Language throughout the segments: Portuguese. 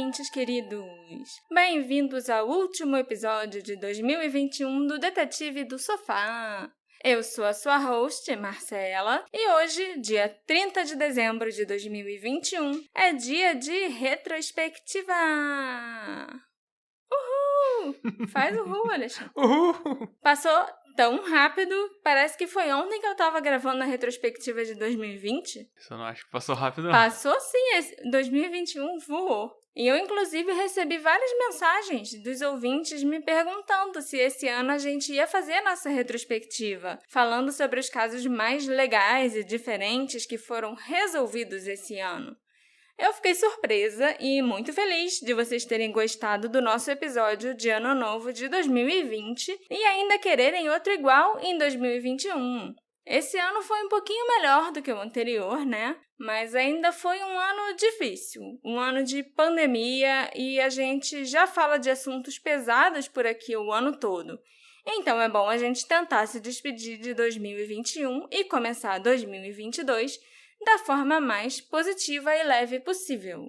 ouvintes queridos! Bem-vindos ao último episódio de 2021 do Detetive do Sofá. Eu sou a sua host, Marcela, e hoje, dia 30 de dezembro de 2021, é dia de retrospectiva! Uhul! Faz uhul, Alexandre. Uhul! Passou tão rápido, parece que foi ontem que eu tava gravando a retrospectiva de 2020. Isso eu não acho que passou rápido, não. Passou sim, 2021 voou. E eu, inclusive, recebi várias mensagens dos ouvintes me perguntando se esse ano a gente ia fazer a nossa retrospectiva, falando sobre os casos mais legais e diferentes que foram resolvidos esse ano. Eu fiquei surpresa e muito feliz de vocês terem gostado do nosso episódio de Ano Novo de 2020 e ainda quererem outro igual em 2021. Esse ano foi um pouquinho melhor do que o anterior, né? Mas ainda foi um ano difícil, um ano de pandemia e a gente já fala de assuntos pesados por aqui o ano todo. Então é bom a gente tentar se despedir de 2021 e começar 2022 da forma mais positiva e leve possível.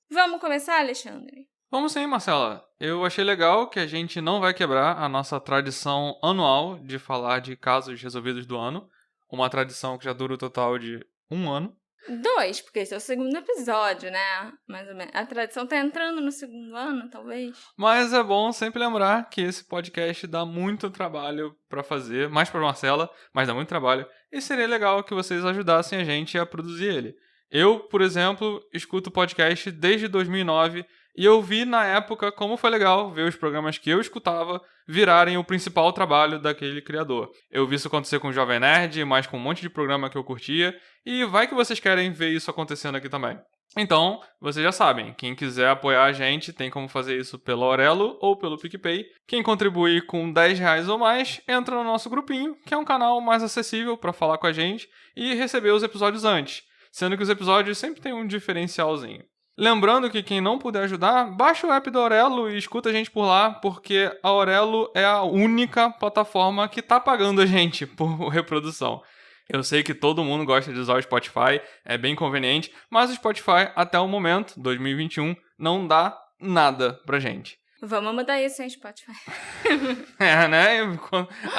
Vamos começar, Alexandre? Vamos sim, Marcela. Eu achei legal que a gente não vai quebrar a nossa tradição anual de falar de casos resolvidos do ano. Uma tradição que já dura o total de 1 ano. 2, porque esse é o segundo episódio, né? Mais ou menos. A tradição tá entrando no segundo ano, talvez. Mas é bom sempre lembrar que esse podcast dá muito trabalho pra fazer, mais pra Marcela, mas dá muito trabalho. E seria legal que vocês ajudassem a gente a produzir ele. Eu, por exemplo, escuto podcast desde 2009 e eu vi na época como foi legal ver os programas que eu escutava virarem o principal trabalho daquele criador. Eu vi isso acontecer com o Jovem Nerd, mas com um monte de programa que eu curtia, e vai que vocês querem ver isso acontecendo aqui também. Então, vocês já sabem, quem quiser apoiar a gente tem como fazer isso pelo Aurelo ou pelo PicPay. Quem contribuir com R$10 ou mais, entra no nosso grupinho, que é um canal mais acessível para falar com a gente e receber os episódios antes, sendo que os episódios sempre têm um diferencialzinho. Lembrando que quem não puder ajudar, baixa o app do Aurelo e escuta a gente por lá, porque a Aurelo é a única plataforma que tá pagando a gente por reprodução. Eu sei que todo mundo gosta de usar o Spotify, é bem conveniente, mas o Spotify, até o momento, 2021, não dá nada pra gente. Vamos mudar isso, hein, Spotify? Né?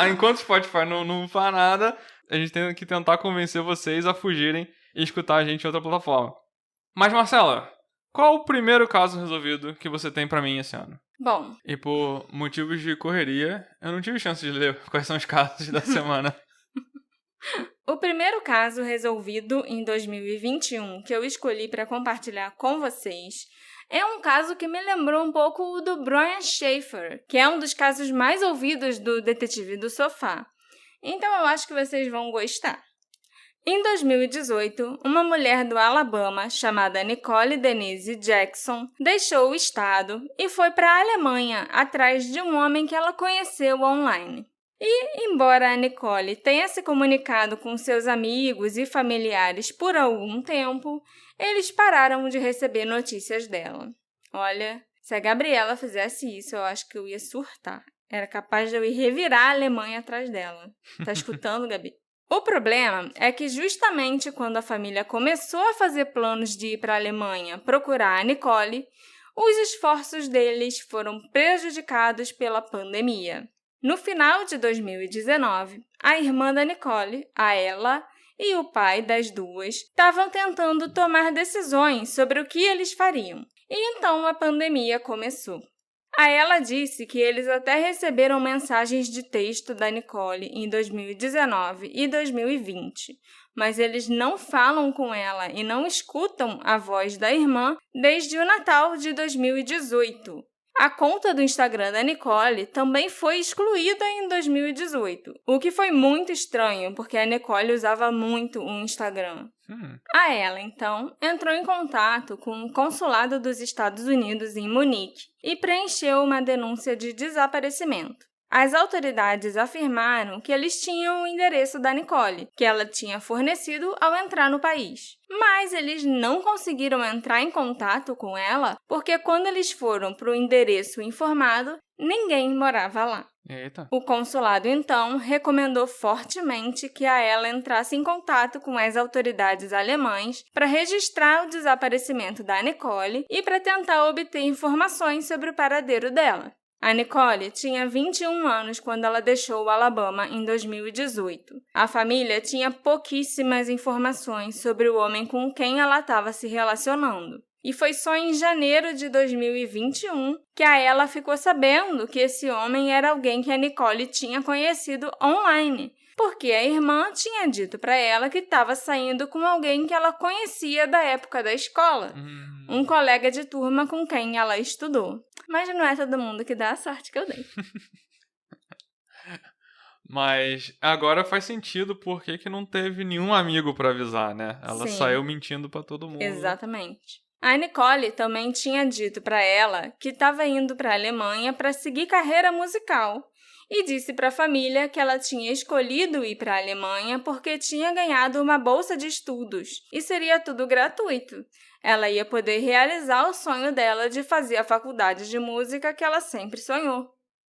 Enquanto o Spotify não faz nada, a gente tem que tentar convencer vocês a fugirem e escutar a gente em outra plataforma. Mas, Marcela, qual o primeiro caso resolvido que você tem pra mim esse ano? Bom. E por motivos de correria, eu não tive chance de ler quais são os casos da semana. O primeiro caso resolvido em 2021 que eu escolhi para compartilhar com vocês é um caso que me lembrou um pouco o do Brian Schaefer, que é um dos casos mais ouvidos do Detetive do Sofá. Então eu acho que vocês vão gostar. Em 2018, uma mulher do Alabama, chamada Nicole Denise Jackson, deixou o estado e foi para a Alemanha atrás de um homem que ela conheceu online. E, embora a Nicole tenha se comunicado com seus amigos e familiares por algum tempo, eles pararam de receber notícias dela. Olha, se a Gabriela fizesse isso, eu acho que eu ia surtar. Era capaz de eu ir revirar a Alemanha atrás dela. Tá escutando, Gabi? O problema é que justamente quando a família começou a fazer planos de ir para a Alemanha procurar a Nicole, os esforços deles foram prejudicados pela pandemia. No final de 2019, a irmã da Nicole, a Ella, e o pai das duas estavam tentando tomar decisões sobre o que eles fariam. E então a pandemia começou. A Ella disse que eles até receberam mensagens de texto da Nicole em 2019 e 2020, mas eles não falam com ela e não escutam a voz da irmã desde o Natal de 2018. A conta do Instagram da Nicole também foi excluída em 2018, o que foi muito estranho, porque a Nicole usava muito o Instagram. A Ella, então, entrou em contato com o consulado dos Estados Unidos em Munique e preencheu uma denúncia de desaparecimento. As autoridades afirmaram que eles tinham o endereço da Nicole, que ela tinha fornecido ao entrar no país. Mas eles não conseguiram entrar em contato com ela porque quando eles foram para o endereço informado, ninguém morava lá. Eita. O consulado, então, recomendou fortemente que a ela entrasse em contato com as autoridades alemãs para registrar o desaparecimento da Nicole e para tentar obter informações sobre o paradeiro dela. A Nicole tinha 21 anos quando ela deixou o Alabama em 2018. A família tinha pouquíssimas informações sobre o homem com quem ela estava se relacionando. E foi só em janeiro de 2021 que a ela ficou sabendo que esse homem era alguém que a Nicole tinha conhecido online, porque a irmã tinha dito para ela que estava saindo com alguém que ela conhecia da época da escola, um colega de turma com quem ela estudou. Mas não é todo mundo que dá a sorte que eu dei. Mas agora faz sentido porque que não teve nenhum amigo para avisar, né? Ela Sim. saiu mentindo para todo mundo. Exatamente. A Nicole também tinha dito para ela que estava indo para a Alemanha para seguir carreira musical e disse para a família que ela tinha escolhido ir para a Alemanha porque tinha ganhado uma bolsa de estudos e seria tudo gratuito. Ela ia poder realizar o sonho dela de fazer a faculdade de música que ela sempre sonhou.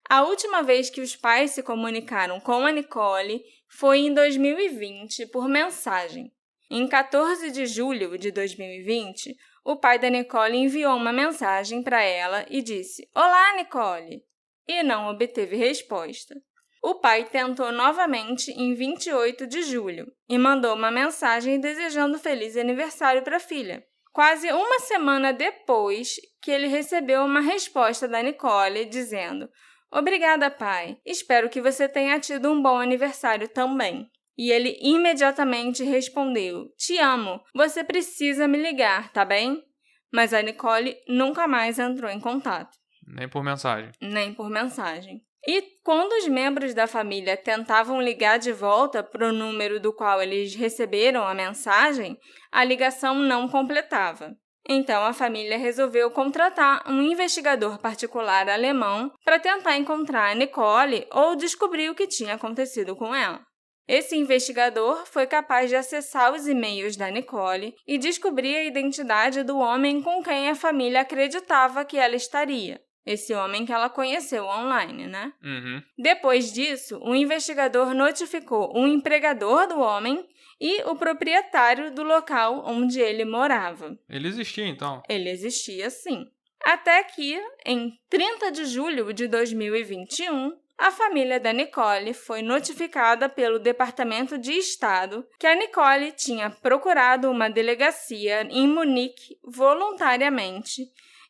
A última vez que os pais se comunicaram com a Nicole foi em 2020 por mensagem. Em 14 de julho de 2020, o pai da Nicole enviou uma mensagem para ela e disse: "Olá, Nicole!" e não obteve resposta. O pai tentou novamente em 28 de julho e mandou uma mensagem desejando feliz aniversário para a filha. Quase uma semana depois que ele recebeu uma resposta da Nicole dizendo: "Obrigada, pai. Espero que você tenha tido um bom aniversário também." E ele imediatamente respondeu: "Te amo. Você precisa me ligar, tá bem?" Mas a Nicole nunca mais entrou em contato. Nem por mensagem. Nem por mensagem. E quando os membros da família tentavam ligar de volta para o número do qual eles receberam a mensagem, a ligação não completava. Então, a família resolveu contratar um investigador particular alemão para tentar encontrar a Nicole ou descobrir o que tinha acontecido com ela. Esse investigador foi capaz de acessar os e-mails da Nicole e descobrir a identidade do homem com quem a família acreditava que ela estaria. Esse homem que ela conheceu online, né? Depois disso, o investigador notificou o empregador do homem e o proprietário do local onde ele morava. Ele existia, então? Ele existia, sim. Até que, em 30 de julho de 2021, a família da Nicole foi notificada pelo Departamento de Estado que a Nicole tinha procurado uma delegacia em Munique voluntariamente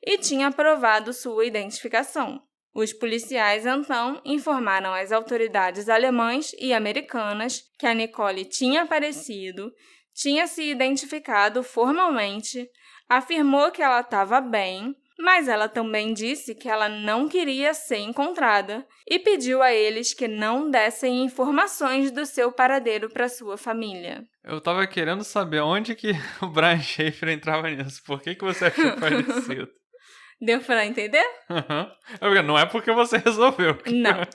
e tinha aprovado sua identificação. Os policiais, então, informaram às autoridades alemãs e americanas que a Nicole tinha aparecido, tinha se identificado formalmente, afirmou que ela estava bem, mas ela também disse que ela não queria ser encontrada e pediu a eles que não dessem informações do seu paradeiro para sua família. Eu tava querendo saber onde que o Brian Schaefer entrava nisso. Por que você achou parecido? Deu para entender? Não é porque você resolveu. Não.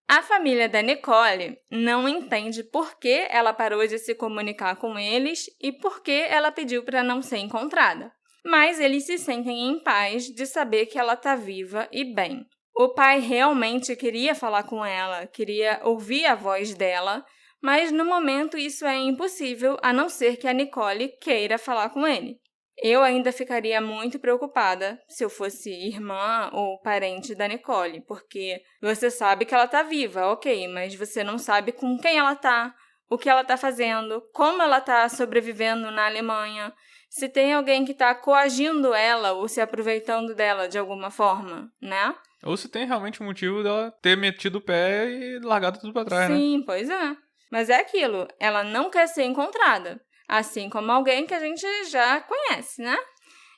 A família da Nicole não entende por que ela parou de se comunicar com eles e por que ela pediu para não ser encontrada. Mas eles se sentem em paz de saber que ela está viva e bem. O pai realmente queria falar com ela, queria ouvir a voz dela, mas no momento isso é impossível a não ser que a Nicole queira falar com ele. Eu ainda ficaria muito preocupada se eu fosse irmã ou parente da Nicole, porque você sabe que ela está viva, ok, mas você não sabe com quem ela está, o que ela está fazendo, como ela está sobrevivendo na Alemanha, se tem alguém que está coagindo ela ou se aproveitando dela de alguma forma, né? Ou se tem realmente um motivo dela ter metido o pé e largado tudo pra trás, né? Sim, pois é. Mas é aquilo, ela não quer ser encontrada. Assim como alguém que a gente já conhece, né?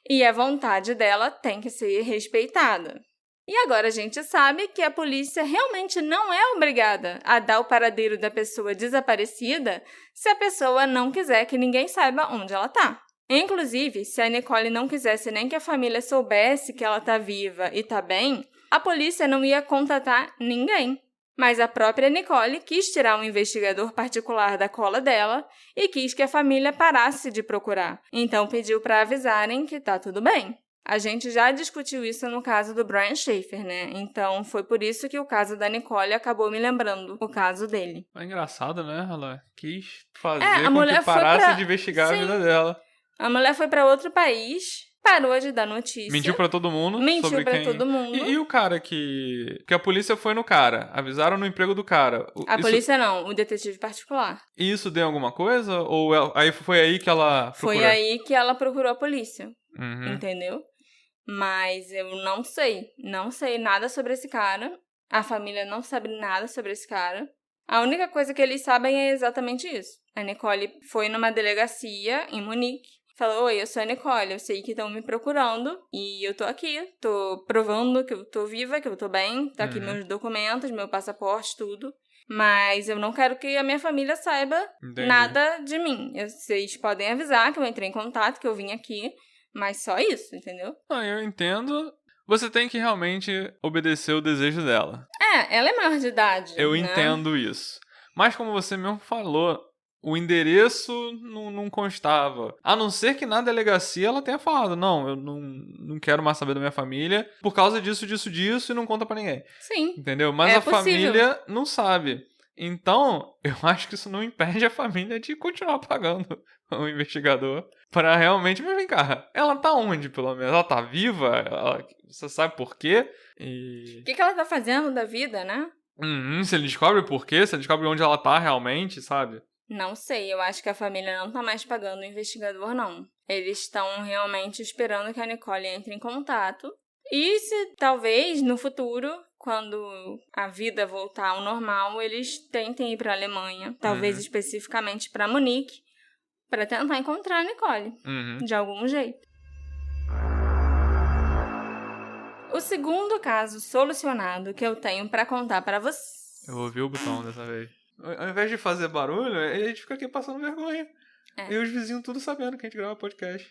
E a vontade dela tem que ser respeitada. E agora a gente sabe que a polícia realmente não é obrigada a dar o paradeiro da pessoa desaparecida se a pessoa não quiser que ninguém saiba onde ela está. Inclusive, se a Nicole não quisesse nem que a família soubesse que ela está viva e está bem, a polícia não ia contatar ninguém. Mas a própria Nicole quis tirar um investigador particular da cola dela e quis que a família parasse de procurar. Então pediu para avisarem que tá tudo bem. A gente já discutiu isso no caso do Brian Schaefer, né? Então, foi por isso que o caso da Nicole acabou me lembrando o caso dele. É engraçado, né? Ela quis fazer a com mulher que foi parasse de investigar a vida dela. A mulher foi pra outro país, parou de dar notícia. Mentiu pra todo mundo. Mentiu sobre pra quem... todo mundo. E o cara que a polícia foi no cara? Avisaram no emprego do cara. Polícia não, o detetive particular. Isso deu alguma coisa? Ou aí foi aí que ela procurou? Foi aí que ela procurou a polícia. Uhum. Entendeu? Mas eu não sei. Não sei nada sobre esse cara. A família não sabe nada sobre esse cara. A única coisa que eles sabem é exatamente isso. A Nicole foi numa delegacia em Munique. Falou, oi, eu sou a Nicole, eu sei que estão me procurando e eu tô aqui, tô provando que eu tô viva, que eu tô bem, tá aqui meus documentos, meu passaporte, tudo. Mas eu não quero que a minha família saiba nada de mim. Vocês podem avisar que eu entrei em contato, que eu vim aqui, mas só isso, entendeu? Eu entendo. Você tem que realmente obedecer o desejo dela. Ela é maior de idade. Eu né? entendo isso. Mas como você mesmo falou, o endereço não constava. A não ser que na delegacia ela tenha falado, não, eu não quero mais saber da minha família por causa disso, e não conta pra ninguém. Sim. Entendeu? Mas a família não sabe. Então, eu acho que isso não impede a família de continuar pagando o investigador para realmente... Mas vem cá, ela tá onde, pelo menos? Ela tá viva? Você sabe por quê? O que ela tá fazendo da vida, né? Se ele descobre por quê, se ele descobre onde ela tá realmente, sabe? Não sei, eu acho que a família não tá mais pagando o investigador, não. Eles estão realmente esperando que a Nicole entre em contato. E se talvez no futuro, quando a vida voltar ao normal, eles tentem ir pra Alemanha, talvez especificamente pra Munique, pra tentar encontrar a Nicole, de algum jeito. O segundo caso solucionado que eu tenho pra contar pra vocês. Eu ouvi o botão dessa vez. Ao invés de fazer barulho, a gente fica aqui passando vergonha. E os vizinhos tudo sabendo que a gente grava podcast.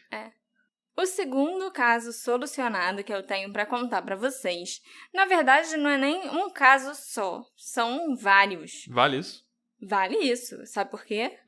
O segundo caso solucionado que eu tenho pra contar pra vocês, na verdade, não é nem um caso só. São vários. Vale isso? Vale isso. Sabe por quê?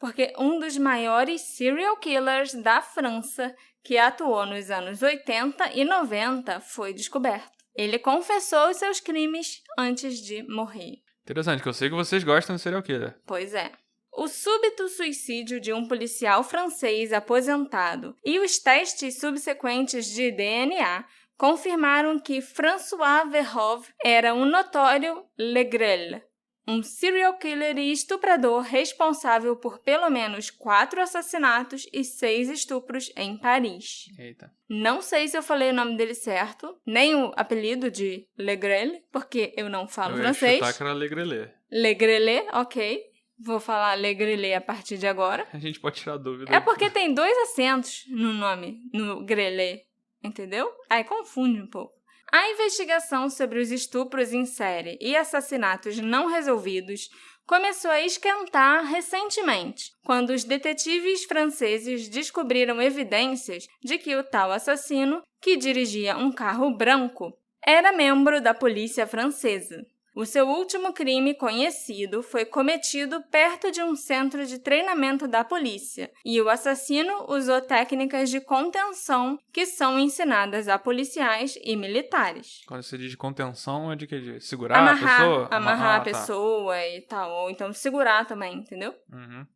Porque um dos maiores serial killers da França, que atuou nos anos 80 e 90, foi descoberto. Ele confessou os seus crimes antes de morrer. Interessante, que eu sei que vocês gostam de serial killer. Pois é. O súbito suicídio de um policial francês aposentado e os testes subsequentes de DNA confirmaram que François Verhoeven era um notório Legrel, um serial killer e estuprador responsável por pelo menos 4 assassinatos e 6 estupros em Paris. Eita. Não sei se eu falei o nome dele certo, nem o apelido de Legrel, porque eu não falo francês. Eu ia chutar que era Legrelé. Legrelé, ok. Vou falar Legrelé a partir de agora. A gente pode tirar dúvida. É porque tem 2 acentos no nome, no grelé, entendeu? Aí confunde um pouco. A investigação sobre os estupros em série e assassinatos não resolvidos começou a esquentar recentemente, quando os detetives franceses descobriram evidências de que o tal assassino, que dirigia um carro branco, era membro da polícia francesa. O seu último crime conhecido foi cometido perto de um centro de treinamento da polícia, e o assassino usou técnicas de contenção que são ensinadas a policiais e militares. Quando você diz de contenção, é de que? De segurar a pessoa? Amarrar a pessoa e tal, ou então segurar também, entendeu?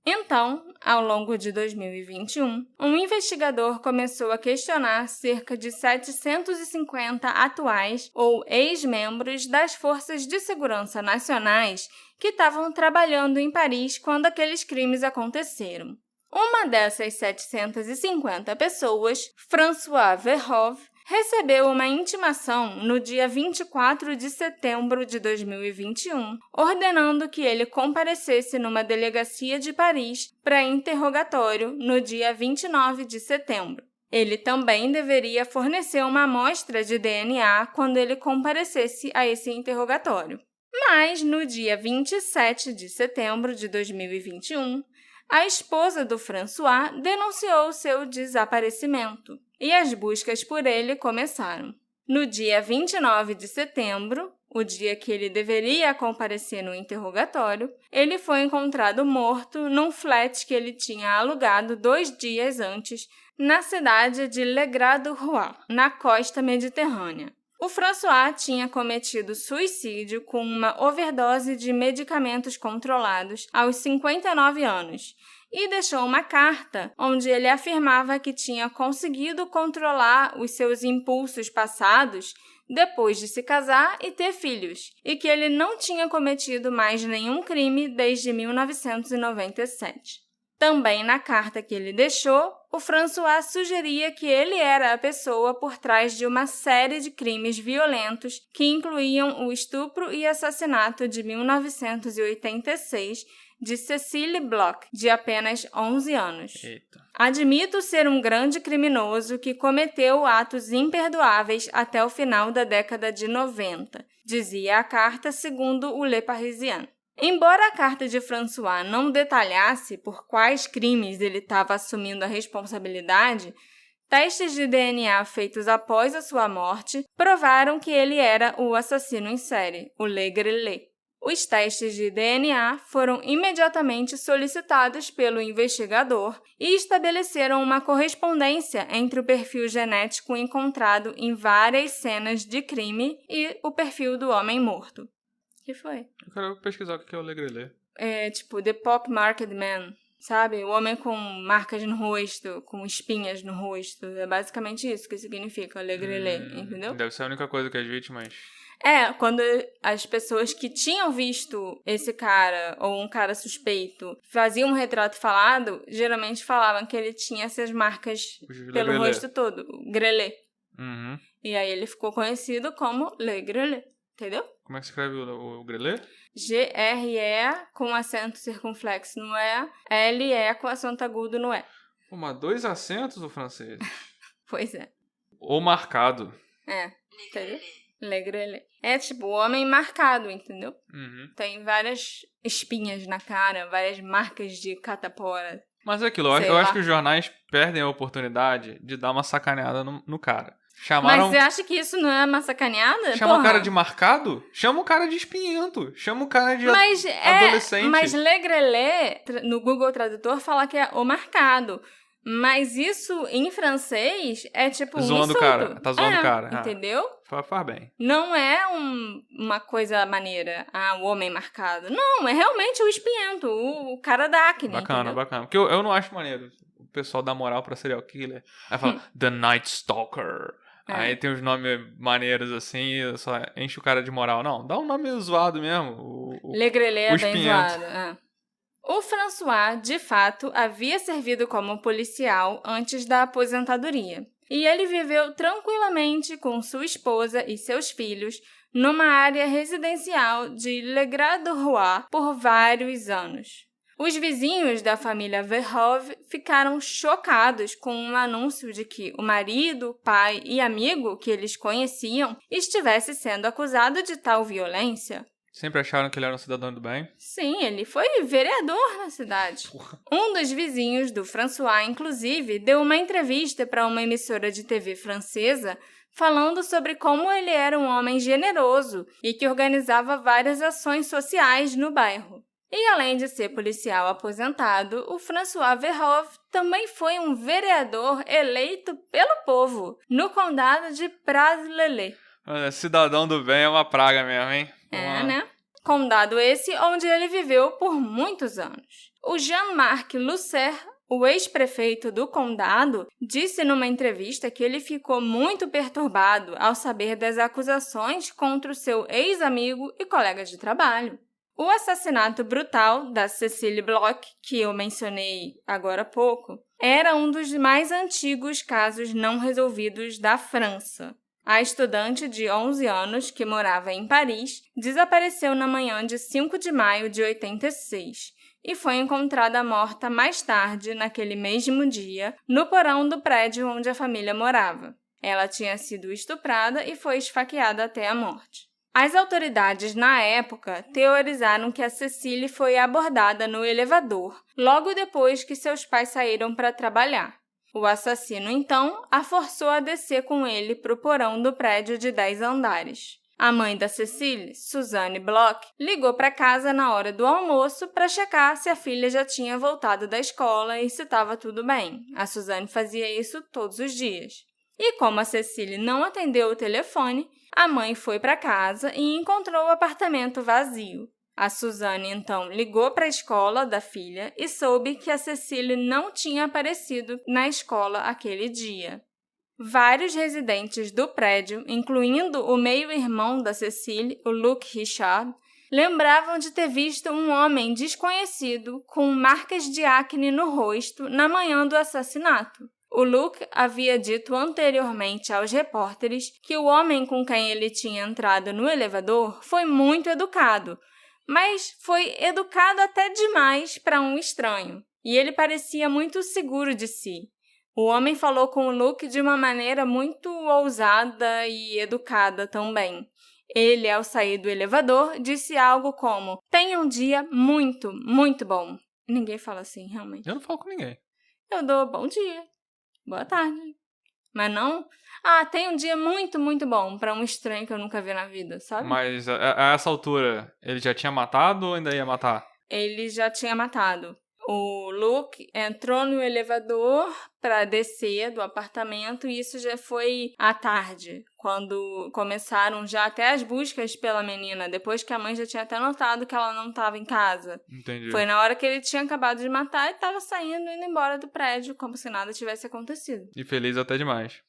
Então, ao longo de 2021, um investigador começou a questionar cerca de 750 atuais ou ex-membros das forças de segurança nacionais que estavam trabalhando em Paris quando aqueles crimes aconteceram. Uma dessas 750 pessoas, François Verhoeven, recebeu uma intimação no dia 24 de setembro de 2021, ordenando que ele comparecesse numa delegacia de Paris para interrogatório no dia 29 de setembro. Ele também deveria fornecer uma amostra de DNA quando ele comparecesse a esse interrogatório. Mas, no dia 27 de setembro de 2021, a esposa do François denunciou seu desaparecimento e as buscas por ele começaram. No dia 29 de setembro, o dia que ele deveria comparecer no interrogatório, ele foi encontrado morto num flat que ele tinha alugado 2 dias antes na cidade de Legrad-du-Roi, na costa mediterrânea. O François tinha cometido suicídio com uma overdose de medicamentos controlados aos 59 anos e deixou uma carta onde ele afirmava que tinha conseguido controlar os seus impulsos passados depois de se casar e ter filhos, e que ele não tinha cometido mais nenhum crime desde 1997. Também na carta que ele deixou, o François sugeria que ele era a pessoa por trás de uma série de crimes violentos que incluíam o estupro e assassinato de 1986 de Cecile Bloch, de apenas 11 anos. Eita. Admito ser um grande criminoso que cometeu atos imperdoáveis até o final da década de 90, dizia a carta segundo o Le Parisien. Embora a carta de François não detalhasse por quais crimes ele estava assumindo a responsabilidade, testes de DNA feitos após a sua morte provaram que ele era o assassino em série, o Le Grellet. Os testes de DNA foram imediatamente solicitados pelo investigador e estabeleceram uma correspondência entre o perfil genético encontrado em várias cenas de crime e o perfil do homem morto. O que foi? Eu quero pesquisar o que é o Le Grellet. É tipo The Pock-Marked Man, sabe? O homem com marcas no rosto, com espinhas no rosto. É basicamente isso que significa Le Grellet, entendeu? Deve ser a única coisa que as vítimas... Quando as pessoas que tinham visto esse cara ou um cara suspeito faziam um retrato falado, geralmente falavam que ele tinha essas marcas pelo rosto todo, o Grellet. Uhum. E aí ele ficou conhecido como Le Grellet, entendeu? Como é que se escreve o Grellet? G-R-E com acento circunflexo no E, L-E com acento agudo no E. Pô, mas 2 acentos o francês. Pois é. O marcado. Entendeu? Le Grellet. É tipo o homem marcado, entendeu? Uhum. Tem várias espinhas na cara, várias marcas de catapora. Mas é aquilo, eu acho que os jornais perdem a oportunidade de dar uma sacaneada no cara. Mas você acha que isso não é uma sacaneada? Chama o cara de marcado? Chama o cara de espinhento. Chama o cara de adolescente. Mas Le Grellet, no Google Tradutor, fala que é o marcado. Mas isso, em francês, é tipo zoando o cara. Tá zoando o cara. Entendeu? Faz bem. Não é uma coisa maneira. O homem marcado. Não, é realmente o espinhento, o cara da acne. Bacana. Porque eu não acho maneiro o pessoal dar moral pra serial killer. Aí fala, The Night Stalker. Aí tem uns nomes maneiros assim, só enche o cara de moral. Não, dá um nome zoado mesmo. Le Grellet é bem zoado. O François, de fato, havia servido como policial antes da aposentadoria. E ele viveu tranquilamente com sua esposa e seus filhos numa área residencial de Legrad-du-Roi por vários anos. Os vizinhos da família Verhoeven ficaram chocados com um anúncio de que o marido, pai e amigo que eles conheciam estivesse sendo acusado de tal violência. Sempre acharam que ele era um cidadão do bem? Sim, ele foi vereador na cidade. Porra. Um dos vizinhos do François, inclusive, deu uma entrevista para uma emissora de TV francesa falando sobre como ele era um homem generoso e que organizava várias ações sociais no bairro. E além de ser policial aposentado, o François Verhoeven também foi um vereador eleito pelo povo no condado de Pras-le-Lez. Cidadão do bem é uma praga mesmo, hein? Né? Condado esse onde ele viveu por muitos anos. O Jean-Marc Lusser, o ex-prefeito do condado, disse numa entrevista que ele ficou muito perturbado ao saber das acusações contra o seu ex-amigo e colega de trabalho. O assassinato brutal da Cecile Bloch, que eu mencionei agora há pouco, era um dos mais antigos casos não resolvidos da França. A estudante de 11 anos, que morava em Paris, desapareceu na manhã de 5 de maio de 86 e foi encontrada morta mais tarde, naquele mesmo dia, no porão do prédio onde a família morava. Ela tinha sido estuprada e foi esfaqueada até a morte. As autoridades, na época, teorizaram que a Cecile foi abordada no elevador, logo depois que seus pais saíram para trabalhar. O assassino, então, a forçou a descer com ele para o porão do prédio de 10 andares. A mãe da Cecile, Suzanne Bloch, ligou para casa na hora do almoço para checar se a filha já tinha voltado da escola e se estava tudo bem. A Suzanne fazia isso todos os dias. E como a Cecile não atendeu o telefone, a mãe foi para casa e encontrou o apartamento vazio. A Suzanne, então, ligou para a escola da filha e soube que a Cecile não tinha aparecido na escola aquele dia. Vários residentes do prédio, incluindo o meio-irmão da Cecile, o Luc Richard, lembravam de ter visto um homem desconhecido com marcas de acne no rosto na manhã do assassinato. O Luc havia dito anteriormente aos repórteres que o homem com quem ele tinha entrado no elevador foi muito educado, mas foi educado até demais para um estranho, e ele parecia muito seguro de si. O homem falou com o Luc de uma maneira muito ousada e educada também. Ele, ao sair do elevador, disse algo como: "Tenha um dia muito, muito bom." Ninguém fala assim, realmente. Eu não falo com ninguém. Eu dou bom dia, boa tarde. Mas não, tenha um dia muito, muito bom para um estranho que eu nunca vi na vida, sabe? Mas a essa altura, ele já tinha matado ou ainda ia matar? Ele já tinha matado. O Luc entrou no elevador para descer do apartamento e isso já foi à tarde, quando começaram já até as buscas pela menina, depois que a mãe já tinha até notado que ela não estava em casa. Entendi. Foi na hora que ele tinha acabado de matar e estava saindo, indo embora do prédio, como se nada tivesse acontecido. E feliz até demais.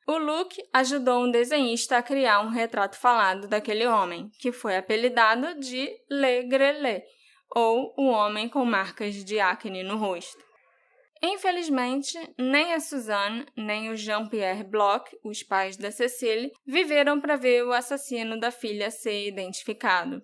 O Luc ajudou um desenhista a criar um retrato falado daquele homem, que foi apelidado de Le Grellet, ou o homem com marcas de acne no rosto. Infelizmente, nem a Suzanne, nem o Jean-Pierre Bloch, os pais da Cecile, viveram para ver o assassino da filha ser identificado.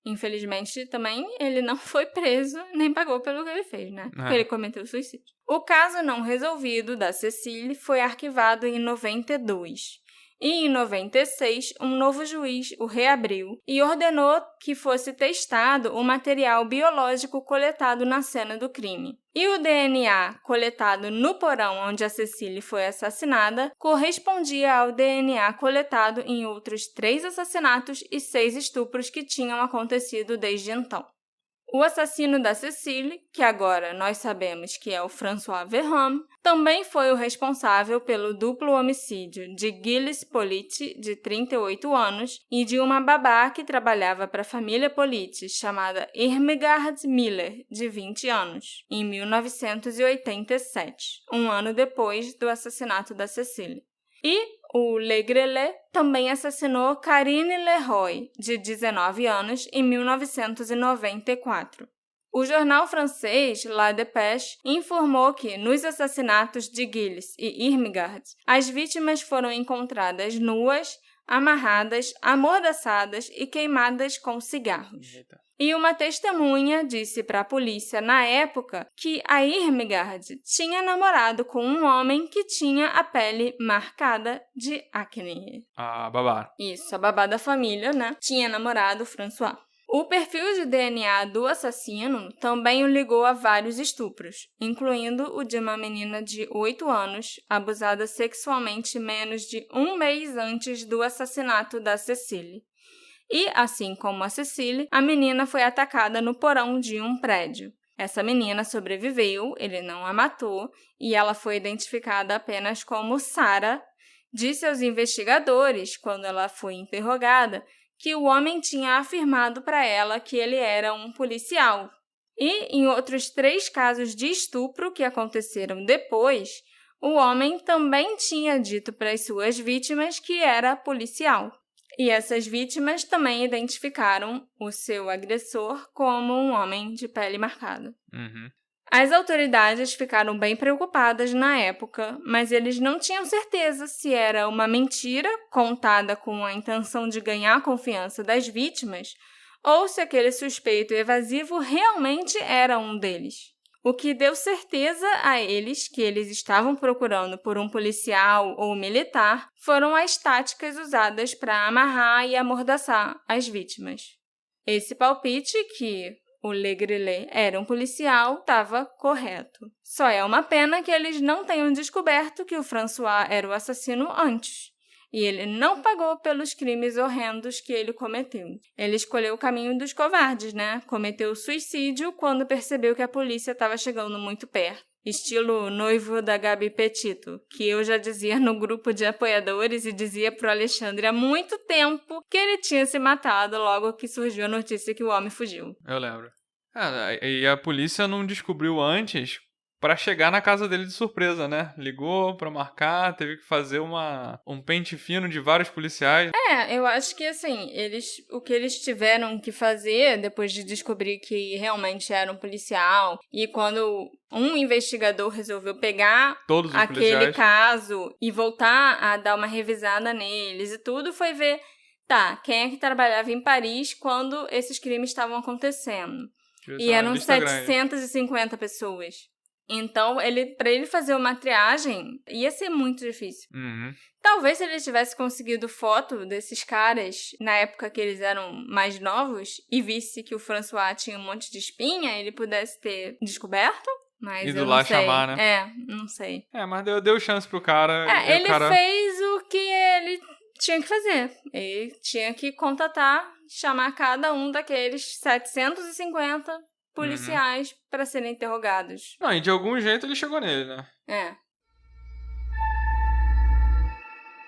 Infelizmente, também, ele não foi preso, nem pagou pelo que ele fez, né? Porque ele cometeu suicídio. O caso não resolvido da Cecile foi arquivado em 92. E em 96, um novo juiz o reabriu e ordenou que fosse testado o material biológico coletado na cena do crime. E o DNA coletado no porão onde a Cecile foi assassinada correspondia ao DNA coletado em outros 3 assassinatos e 6 estupros que tinham acontecido desde então. O assassino da Cecile, que agora nós sabemos que é o François Verhomme, também foi o responsável pelo duplo homicídio de Gilles Politi, de 38 anos, e de uma babá que trabalhava para a família Politi, chamada Irmgard Miller, de 20 anos, em 1987, um ano depois do assassinato da Cecile. E o Le Grellet também assassinou Karine Leroy, de 19 anos, em 1994. O jornal francês La Dépêche informou que, nos assassinatos de Gilles e Irmgard, as vítimas foram encontradas nuas, amarradas, amordaçadas e queimadas com cigarros. Eita. E uma testemunha disse para a polícia na época que a Irmgard tinha namorado com um homem que tinha a pele marcada de acne. A babá. Isso, a babá da família, né? Tinha namorado o François. O perfil de DNA do assassino também o ligou a vários estupros, incluindo o de uma menina de 8 anos, abusada sexualmente menos de um mês antes do assassinato da Cecile. E, assim como a Cecile, a menina foi atacada no porão de um prédio. Essa menina sobreviveu, ele não a matou, e ela foi identificada apenas como Sarah. Disse aos investigadores, quando ela foi interrogada, que o homem tinha afirmado para ela que ele era um policial. E, em outros 3 casos de estupro que aconteceram depois, o homem também tinha dito para as suas vítimas que era policial. E essas vítimas também identificaram o seu agressor como um homem de pele marcada. Uhum. As autoridades ficaram bem preocupadas na época, mas eles não tinham certeza se era uma mentira contada com a intenção de ganhar a confiança das vítimas ou se aquele suspeito evasivo realmente era um deles. O que deu certeza a eles que eles estavam procurando por um policial ou militar foram as táticas usadas para amarrar e amordaçar as vítimas. Esse palpite, que o Le Grellet era um policial, estava correto. Só é uma pena que eles não tenham descoberto que o François era o assassino antes. E ele não pagou pelos crimes horrendos que ele cometeu. Ele escolheu o caminho dos covardes, né? Cometeu suicídio quando percebeu que a polícia estava chegando muito perto. Estilo noivo da Gabi Petito, que eu já dizia no grupo de apoiadores e dizia pro Alexandre há muito tempo que ele tinha se matado logo que surgiu a notícia que o homem fugiu. Eu lembro. E a polícia não descobriu antes pra chegar na casa dele de surpresa, né? Ligou pra marcar, teve que fazer um pente fino de vários policiais. Eu acho que assim, o que eles tiveram que fazer depois de descobrir que realmente era um policial e quando um investigador resolveu pegar Todos os aquele policiais. caso e voltar a dar uma revisada neles e tudo, foi ver, quem é que trabalhava em Paris quando esses crimes estavam acontecendo. E eram 750 pessoas. Então, para ele fazer uma triagem, ia ser muito difícil. Uhum. Talvez se ele tivesse conseguido foto desses caras na época que eles eram mais novos e visse que o François tinha um monte de espinha, ele pudesse ter descoberto, mas Ido eu não lá sei. chamar, né? Não sei. Mas deu chance pro cara. Ele fez o que ele tinha que fazer. Ele tinha que chamar cada um daqueles 750 policiais para serem interrogados. Não, e de algum jeito ele chegou nele, né?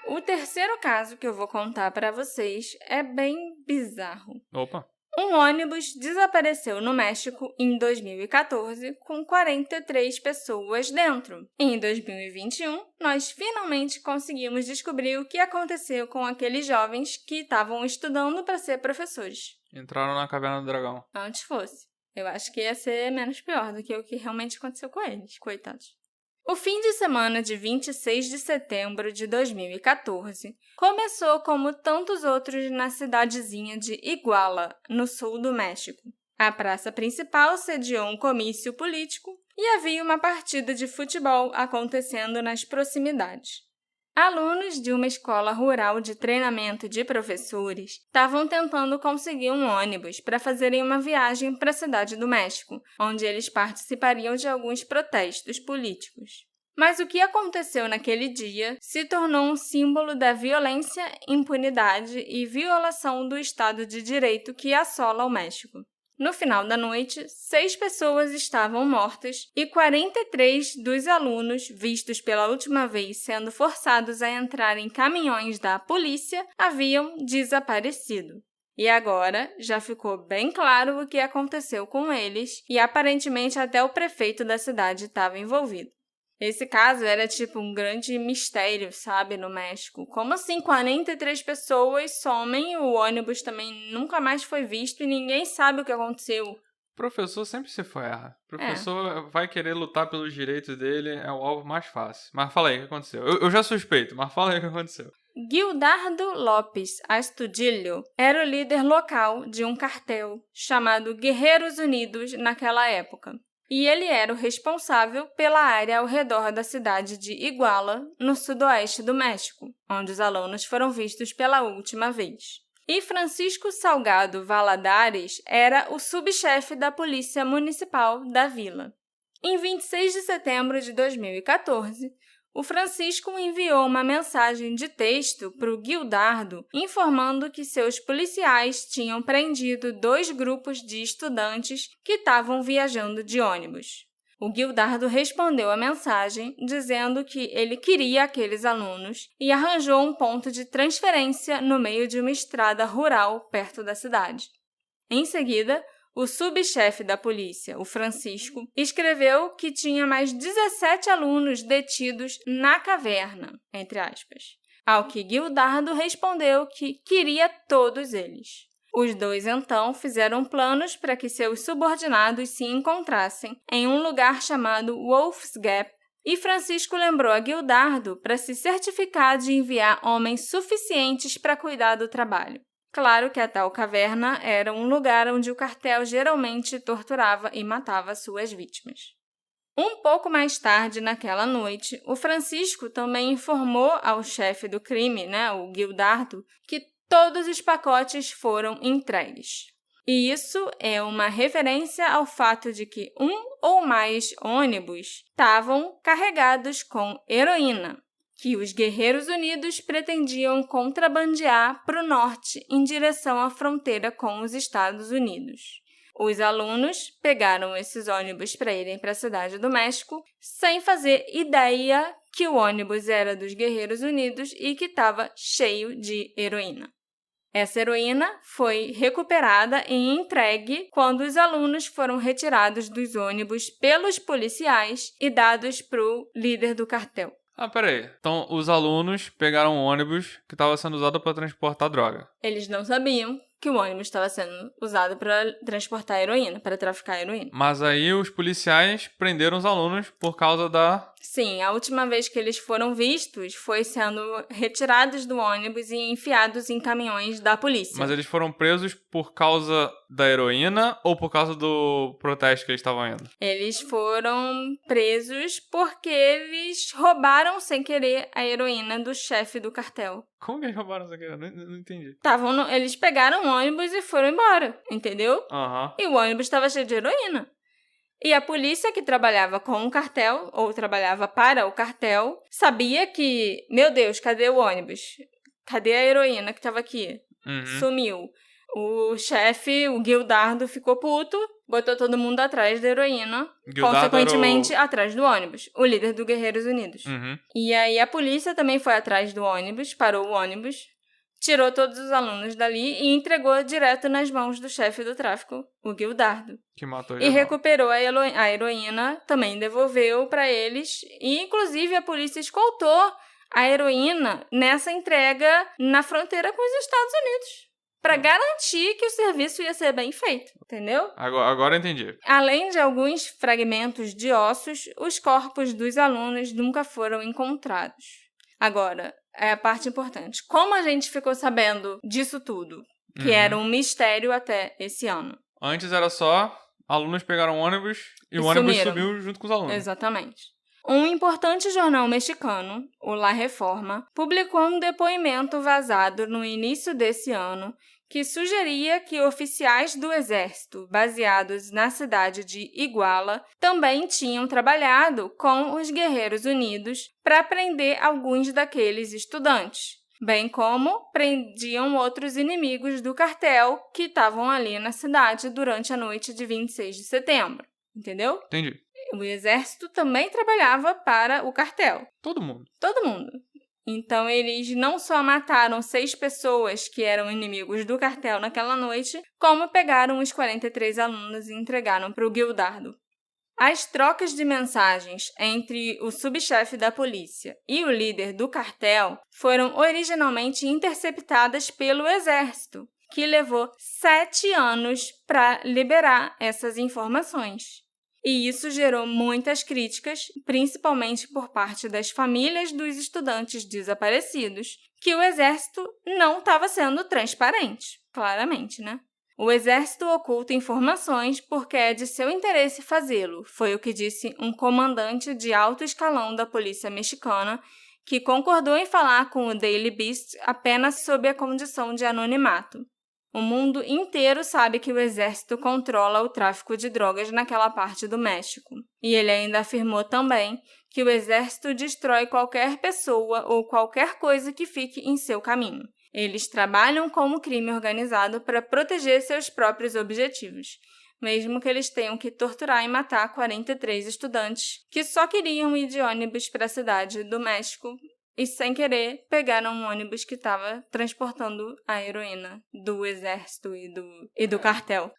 O terceiro caso que eu vou contar para vocês é bem bizarro. Opa! Um ônibus desapareceu no México em 2014 com 43 pessoas dentro. Em 2021, nós finalmente conseguimos descobrir o que aconteceu com aqueles jovens que estavam estudando para ser professores. Entraram na Caverna do Dragão. Antes fosse. Eu acho que ia ser menos pior do que o que realmente aconteceu com eles, coitados. O fim de semana de 26 de setembro de 2014 começou como tantos outros na cidadezinha de Iguala, no sul do México. A praça principal sediou um comício político e havia uma partida de futebol acontecendo nas proximidades. Alunos de uma escola rural de treinamento de professores estavam tentando conseguir um ônibus para fazerem uma viagem para a cidade do México, onde eles participariam de alguns protestos políticos. Mas o que aconteceu naquele dia se tornou um símbolo da violência, impunidade e violação do Estado de Direito que assola o México. No final da noite, 6 pessoas estavam mortas e 43 dos alunos, vistos pela última vez sendo forçados a entrar em caminhões da polícia, haviam desaparecido. E agora já ficou bem claro o que aconteceu com eles e aparentemente até o prefeito da cidade estava envolvido. Esse caso era tipo um grande mistério, sabe, no México. Como assim 43 pessoas somem e o ônibus também nunca mais foi visto e ninguém sabe o que aconteceu? Professor sempre se ferra. Professor vai querer lutar pelos direitos dele, é o alvo mais fácil. Mas fala aí o que aconteceu. Eu já suspeito, mas fala aí o que aconteceu. Guildardo Lopes Astudillo era o líder local de um cartel chamado Guerreiros Unidos naquela época. E ele era o responsável pela área ao redor da cidade de Iguala, no sudoeste do México, onde os alunos foram vistos pela última vez. E Francisco Salgado Valadares era o subchefe da Polícia Municipal da vila. Em 26 de setembro de 2014, o Francisco enviou uma mensagem de texto para o Guildardo informando que seus policiais tinham prendido 2 grupos de estudantes que estavam viajando de ônibus. O Guildardo respondeu à mensagem dizendo que ele queria aqueles alunos e arranjou um ponto de transferência no meio de uma estrada rural perto da cidade. Em seguida, o subchefe da polícia, o Francisco, escreveu que tinha mais 17 alunos detidos na caverna, entre aspas. Ao que Guildardo respondeu que queria todos eles. Os 2, então, fizeram planos para que seus subordinados se encontrassem em um lugar chamado Wolf's Gap, e Francisco lembrou a Guildardo para se certificar de enviar homens suficientes para cuidar do trabalho. Claro que a tal caverna era um lugar onde o cartel geralmente torturava e matava suas vítimas. Um pouco mais tarde, naquela noite, o Francisco também informou ao chefe do crime, o Guildardo, que todos os pacotes foram entregues. E isso é uma referência ao fato de que um ou mais ônibus estavam carregados com heroína, que os Guerreiros Unidos pretendiam contrabandear para o norte em direção à fronteira com os Estados Unidos. Os alunos pegaram esses ônibus para irem para a cidade do México sem fazer ideia que o ônibus era dos Guerreiros Unidos e que estava cheio de heroína. Essa heroína foi recuperada e entregue quando os alunos foram retirados dos ônibus pelos policiais e dados para o líder do cartel. Peraí. Então, os alunos pegaram um ônibus que estava sendo usado para transportar droga. Eles não sabiam que o ônibus estava sendo usado para transportar heroína, para traficar heroína. Mas aí os policiais prenderam os alunos por causa da... Sim, a última vez que eles foram vistos foi sendo retirados do ônibus e enfiados em caminhões da polícia. Mas eles foram presos por causa da heroína ou por causa do protesto que eles estavam indo? Eles foram presos porque eles roubaram sem querer a heroína do chefe do cartel. Como que eles roubaram isso aqui? Eu não entendi. Eles pegaram o ônibus e foram embora, entendeu? E o ônibus estava cheio de heroína. E a polícia que trabalhava com o cartel, ou trabalhava para o cartel, sabia que, meu Deus, cadê o ônibus? Cadê a heroína que estava aqui? Sumiu. O chefe, o Guildardo, ficou puto, botou todo mundo atrás da heroína, consequentemente atrás do ônibus, o líder do Guerreiros Unidos. E aí a polícia também foi atrás do ônibus, parou o ônibus, tirou todos os alunos dali e entregou direto nas mãos do chefe do tráfico, o Guildardo. Que matou e recuperou a heroína, também devolveu para eles, e inclusive a polícia escoltou a heroína nessa entrega na fronteira com os Estados Unidos, para garantir que o serviço ia ser bem feito, entendeu? Agora eu entendi. Além de alguns fragmentos de ossos, os corpos dos alunos nunca foram encontrados. Agora, é a parte importante. Como a gente ficou sabendo disso tudo? Que era um mistério até esse ano. Antes era só alunos pegaram ônibus e o ônibus subiu junto com os alunos. Exatamente. Um importante jornal mexicano, o La Reforma, publicou um depoimento vazado no início desse ano que sugeria que oficiais do exército baseados na cidade de Iguala também tinham trabalhado com os Guerreiros Unidos para prender alguns daqueles estudantes, bem como prendiam outros inimigos do cartel que estavam ali na cidade durante a noite de 26 de setembro. Entendeu? Entendi. O exército também trabalhava para o cartel. Todo mundo. Todo mundo. Então, eles não só mataram 6 pessoas que eram inimigos do cartel naquela noite, como pegaram os 43 alunos e entregaram para o Guildardo. As trocas de mensagens entre o subchefe da polícia e o líder do cartel foram originalmente interceptadas pelo exército, que levou 7 anos para liberar essas informações. E isso gerou muitas críticas, principalmente por parte das famílias dos estudantes desaparecidos, que o exército não estava sendo transparente, claramente, né? O exército oculta informações porque é de seu interesse fazê-lo, foi o que disse um comandante de alto escalão da polícia mexicana, que concordou em falar com o Daily Beast apenas sob a condição de anonimato. O mundo inteiro sabe que o exército controla o tráfico de drogas naquela parte do México. E ele ainda afirmou também que o exército destrói qualquer pessoa ou qualquer coisa que fique em seu caminho. Eles trabalham como crime organizado para proteger seus próprios objetivos, mesmo que eles tenham que torturar e matar 43 estudantes que só queriam ir de ônibus para a cidade do México e, sem querer, pegaram um ônibus que estava transportando a heroína do exército e do cartel.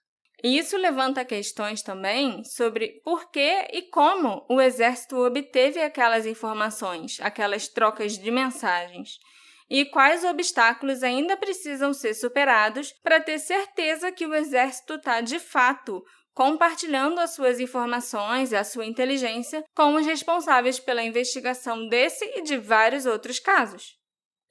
E isso levanta questões também sobre por que e como o exército obteve aquelas informações, aquelas trocas de mensagens, e quais obstáculos ainda precisam ser superados para ter certeza que o exército está, de fato, compartilhando as suas informações e a sua inteligência com os responsáveis pela investigação desse e de vários outros casos.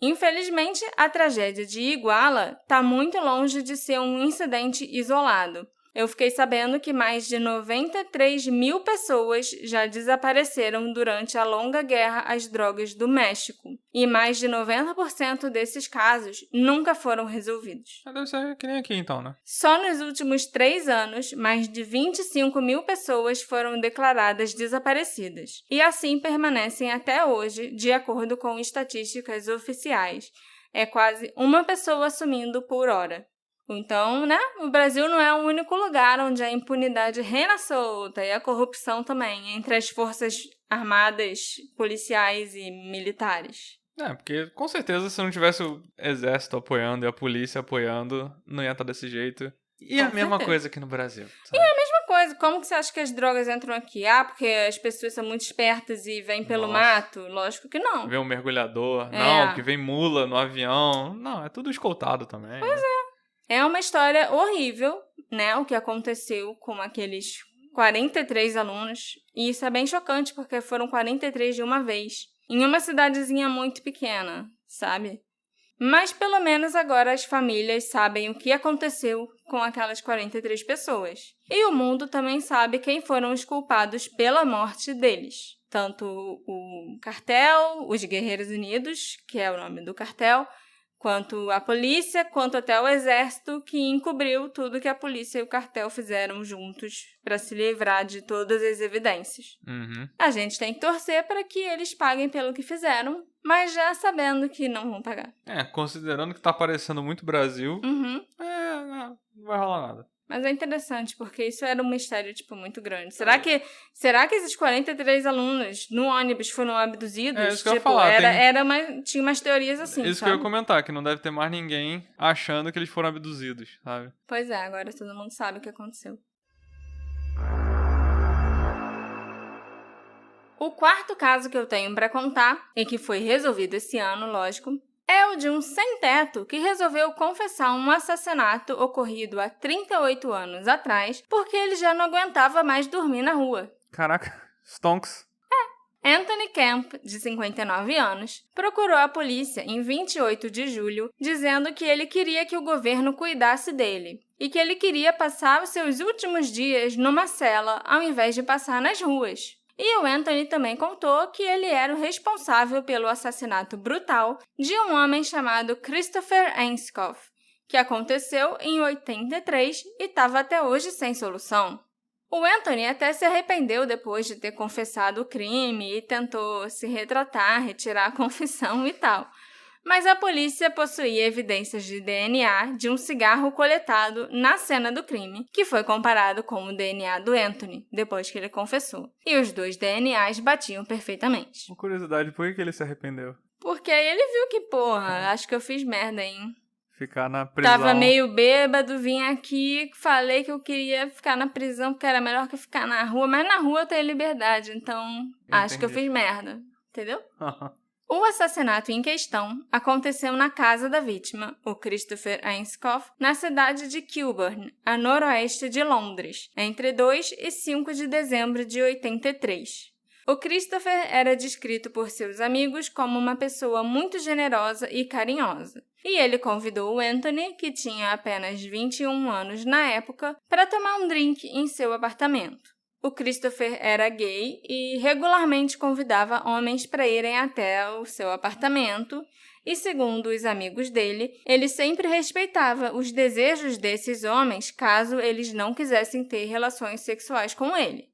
Infelizmente, a tragédia de Iguala está muito longe de ser um incidente isolado. eu fiquei sabendo que mais de 93 mil pessoas já desapareceram durante a longa guerra às drogas do México. E mais de 90% desses casos nunca foram resolvidos. Deve ser que nem aqui então, né? Só nos últimos 3 anos, mais de 25 mil pessoas foram declaradas desaparecidas. E assim permanecem até hoje, de acordo com estatísticas oficiais. É quase uma pessoa sumindo por hora. Então, né, o Brasil não é o único lugar onde a impunidade reina solta e a corrupção também entre as forças armadas, policiais e militares. Porque com certeza se não tivesse o exército apoiando e a polícia apoiando, não ia estar desse jeito. E a mesma coisa aqui no Brasil. Sabe? E a mesma coisa, como que você acha que as drogas entram aqui? Porque as pessoas são muito espertas e vêm pelo mato? Lógico que não. Vem um mergulhador. Não, que vem mula no avião. Não, é tudo escoltado também. Pois é uma história horrível, né, o que aconteceu com aqueles 43 alunos. E isso é bem chocante, porque foram 43 de uma vez. Em uma cidadezinha muito pequena, sabe? Mas pelo menos agora as famílias sabem o que aconteceu com aquelas 43 pessoas. E o mundo também sabe quem foram os culpados pela morte deles. Tanto o cartel, os Guerreiros Unidos, que é o nome do cartel, quanto a polícia, quanto até o exército, que encobriu tudo que a polícia e o cartel fizeram juntos para se livrar de todas as evidências. Uhum. A gente tem que torcer para que eles paguem pelo que fizeram, mas já sabendo que não vão pagar. Considerando que tá parecendo muito Brasil, Uhum. não vai rolar nada. Mas é interessante, porque isso era um mistério, muito grande. Será que esses 43 alunos no ônibus foram abduzidos? Isso que eu ia falar. Tinha umas teorias assim, Isso sabe? que eu ia comentar, que não deve ter mais ninguém achando que eles foram abduzidos, sabe? Pois é, agora todo mundo sabe o que aconteceu. O quarto caso que eu tenho para contar, e que foi resolvido esse ano, lógico, é o de um sem-teto que resolveu confessar um assassinato ocorrido há 38 anos atrás porque ele já não aguentava mais dormir na rua. Caraca, stonks. Anthony Camp, de 59 anos, procurou a polícia em 28 de julho dizendo que ele queria que o governo cuidasse dele e que ele queria passar os seus últimos dias numa cela ao invés de passar nas ruas. E o Anthony também contou que ele era o responsável pelo assassinato brutal de um homem chamado Christopher Anscoff, que aconteceu em 83 e estava até hoje sem solução. O Anthony até se arrependeu depois de ter confessado o crime e tentou se retratar, retirar a confissão e tal. Mas a polícia possuía evidências de DNA de um cigarro coletado na cena do crime, que foi comparado com o DNA do Anthony, depois que ele confessou. E os dois DNAs batiam perfeitamente. Uma curiosidade, por que ele se arrependeu? Porque aí ele viu que, acho que eu fiz merda, hein? Ficar na prisão. Tava meio bêbado, vim aqui, falei que eu queria ficar na prisão porque era melhor que ficar na rua, mas na rua eu tenho liberdade, então acho que eu fiz merda, entendeu? O assassinato em questão aconteceu na casa da vítima, o Christopher Anscoff, na cidade de Kilburn, a noroeste de Londres, entre 2 e 5 de dezembro de 83. O Christopher era descrito por seus amigos como uma pessoa muito generosa e carinhosa. E ele convidou o Anthony, que tinha apenas 21 anos na época, para tomar um drink em seu apartamento. O Christopher era gay e regularmente convidava homens para irem até o seu apartamento e, segundo os amigos dele, ele sempre respeitava os desejos desses homens caso eles não quisessem ter relações sexuais com ele.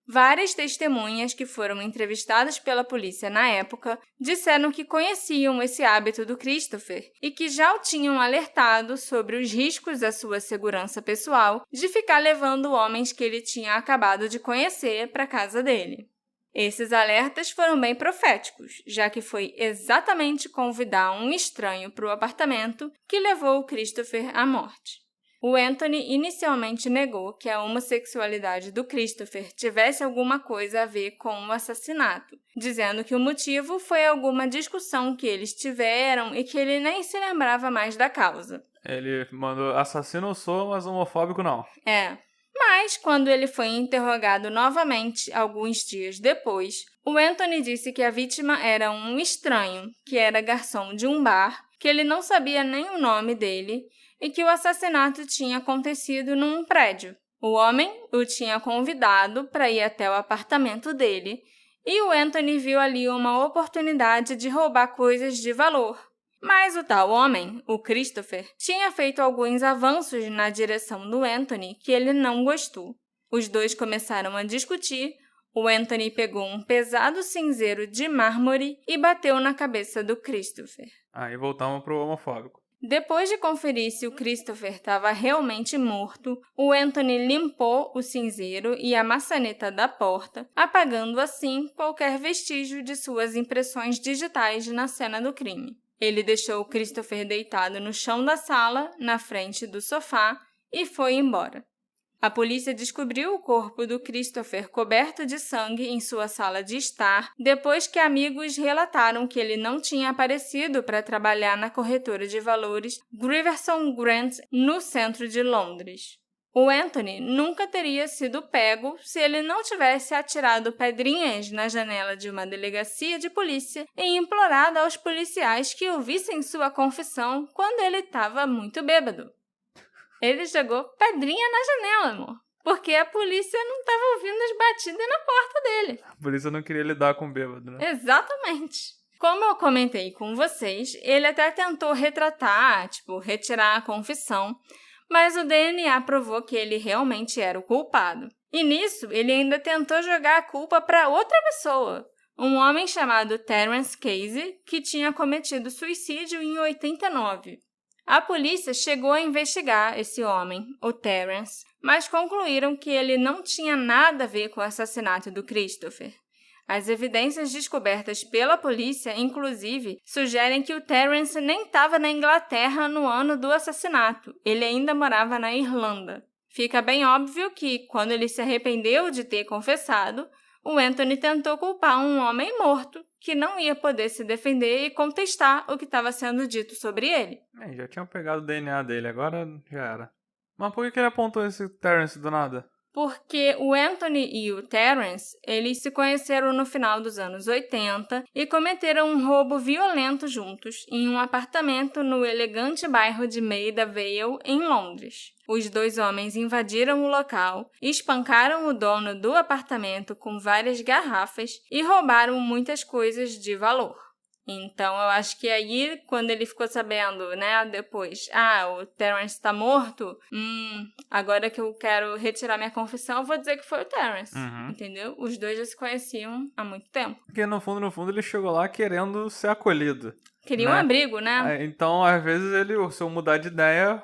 Várias testemunhas que foram entrevistadas pela polícia na época disseram que conheciam esse hábito do Christopher e que já o tinham alertado sobre os riscos à sua segurança pessoal de ficar levando homens que ele tinha acabado de conhecer para a casa dele. Esses alertas foram bem proféticos, já que foi exatamente convidar um estranho para o apartamento que levou o Christopher à morte. O Anthony inicialmente negou que a homossexualidade do Christopher tivesse alguma coisa a ver com o assassinato, dizendo que o motivo foi alguma discussão que eles tiveram e que ele nem se lembrava mais da causa. Ele mandou, assassino eu sou, mas homofóbico não. Mas, quando ele foi interrogado novamente alguns dias depois, o Anthony disse que a vítima era um estranho, que era garçom de um bar, que ele não sabia nem o nome dele, e que o assassinato tinha acontecido num prédio. O homem o tinha convidado para ir até o apartamento dele e o Anthony viu ali uma oportunidade de roubar coisas de valor. Mas o tal homem, o Christopher, tinha feito alguns avanços na direção do Anthony que ele não gostou. Os dois começaram a discutir. O Anthony pegou um pesado cinzeiro de mármore e bateu na cabeça do Christopher. Aí voltamos pro homofóbico. Depois de conferir se o Christopher estava realmente morto, o Anthony limpou o cinzeiro e a maçaneta da porta, apagando assim qualquer vestígio de suas impressões digitais na cena do crime. Ele deixou o Christopher deitado no chão da sala, na frente do sofá, e foi embora. A polícia descobriu o corpo do Christopher coberto de sangue em sua sala de estar, depois que amigos relataram que ele não tinha aparecido para trabalhar na corretora de valores Griverson Grant, no centro de Londres. O Anthony nunca teria sido pego se ele não tivesse atirado pedrinhas na janela de uma delegacia de polícia e implorado aos policiais que ouvissem sua confissão quando ele estava muito bêbado. Ele jogou pedrinha na janela, amor, porque a polícia não estava ouvindo as batidas na porta dele. A polícia não queria lidar com o bêbado, né? Exatamente. Como eu comentei com vocês, ele até tentou retratar, retirar a confissão, mas o DNA provou que ele realmente era o culpado. E nisso, ele ainda tentou jogar a culpa para outra pessoa, um homem chamado Terence Casey, que tinha cometido suicídio em 89. A polícia chegou a investigar esse homem, o Terence, mas concluíram que ele não tinha nada a ver com o assassinato do Christopher. As evidências descobertas pela polícia, inclusive, sugerem que o Terence nem estava na Inglaterra no ano do assassinato. Ele ainda morava na Irlanda. Fica bem óbvio que, quando ele se arrependeu de ter confessado, o Anthony tentou culpar um homem morto que não ia poder se defender e contestar o que estava sendo dito sobre ele. Já tinham pegado o DNA dele, agora já era. Mas por que ele apontou esse Terence do nada? Porque o Anthony e o Terence, eles se conheceram no final dos anos 80 e cometeram um roubo violento juntos em um apartamento no elegante bairro de Maida Vale, em Londres. Os dois homens invadiram o local, espancaram o dono do apartamento com várias garrafas e roubaram muitas coisas de valor. Então, eu acho que aí, quando ele ficou sabendo, depois, o Terence tá morto, agora que eu quero retirar minha confissão, eu vou dizer que foi o Terence, entendeu? Os dois já se conheciam há muito tempo. Porque, no fundo, ele chegou lá querendo ser acolhido. Queria um abrigo, né? Então, às vezes, se eu mudar de ideia,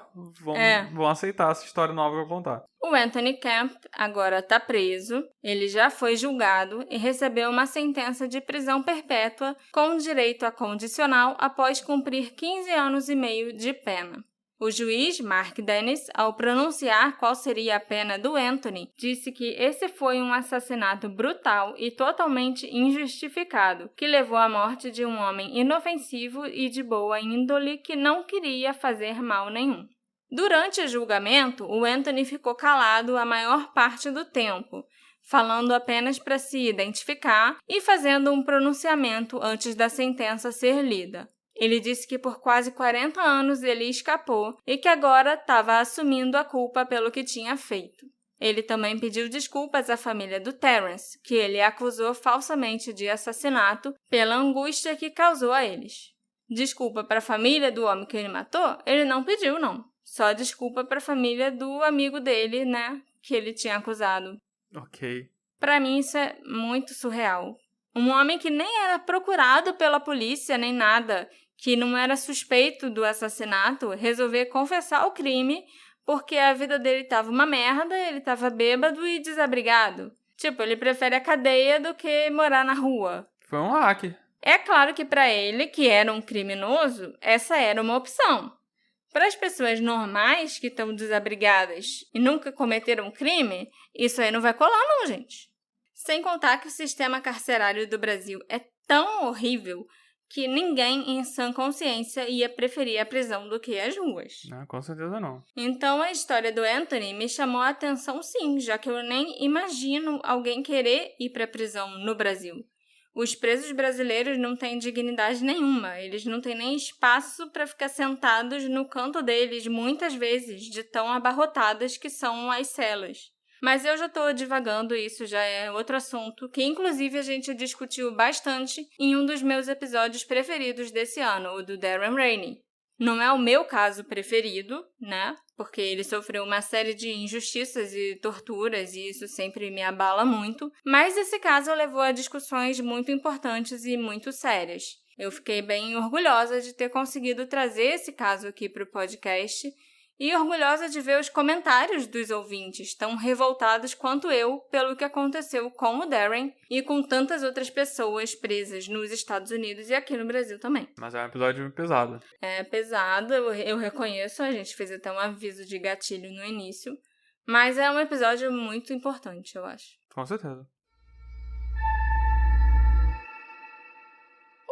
vão aceitar essa história nova que eu vou contar. O Anthony Camp agora está preso, ele já foi julgado e recebeu uma sentença de prisão perpétua com direito a condicional após cumprir 15 anos e meio de pena. O juiz, Mark Dennis, ao pronunciar qual seria a pena do Anthony, disse que esse foi um assassinato brutal e totalmente injustificado, que levou à morte de um homem inofensivo e de boa índole que não queria fazer mal nenhum. Durante o julgamento, o Anthony ficou calado a maior parte do tempo, falando apenas para se identificar e fazendo um pronunciamento antes da sentença ser lida. Ele disse que por quase 40 anos ele escapou e que agora estava assumindo a culpa pelo que tinha feito. Ele também pediu desculpas à família do Terence, que ele acusou falsamente de assassinato pela angústia que causou a eles. Desculpa para a família do homem que ele matou? Ele não pediu, não. Só desculpa para a família do amigo dele, que ele tinha acusado. Ok. Para mim isso é muito surreal. Um homem que nem era procurado pela polícia nem nada, que não era suspeito do assassinato, resolver confessar o crime porque a vida dele estava uma merda, ele estava bêbado e desabrigado. Ele prefere a cadeia do que morar na rua. Foi um hack. É claro que para ele, que era um criminoso, essa era uma opção. Para as pessoas normais que estão desabrigadas e nunca cometeram crime, isso aí não vai colar não, gente. Sem contar que o sistema carcerário do Brasil é tão horrível que ninguém em sã consciência ia preferir a prisão do que as ruas. Não, com certeza não. Então a história do Anthony me chamou a atenção sim, já que eu nem imagino alguém querer ir para a prisão no Brasil. Os presos brasileiros não têm dignidade nenhuma, eles não têm nem espaço para ficar sentados no canto deles, muitas vezes, de tão abarrotadas que são as celas. Mas eu já estou divagando, isso já é outro assunto, que inclusive a gente discutiu bastante em um dos meus episódios preferidos desse ano, o do Darren Rainey. Não é o meu caso preferido, né? Porque ele sofreu uma série de injustiças e torturas e isso sempre me abala muito. Mas esse caso levou a discussões muito importantes e muito sérias. Eu fiquei bem orgulhosa de ter conseguido trazer esse caso aqui para o podcast e orgulhosa de ver os comentários dos ouvintes tão revoltados quanto eu pelo que aconteceu com o Darren e com tantas outras pessoas presas nos Estados Unidos e aqui no Brasil também. Mas é um episódio pesado. É pesado, eu reconheço, a gente fez até um aviso de gatilho no início, mas é um episódio muito importante, eu acho. Com certeza.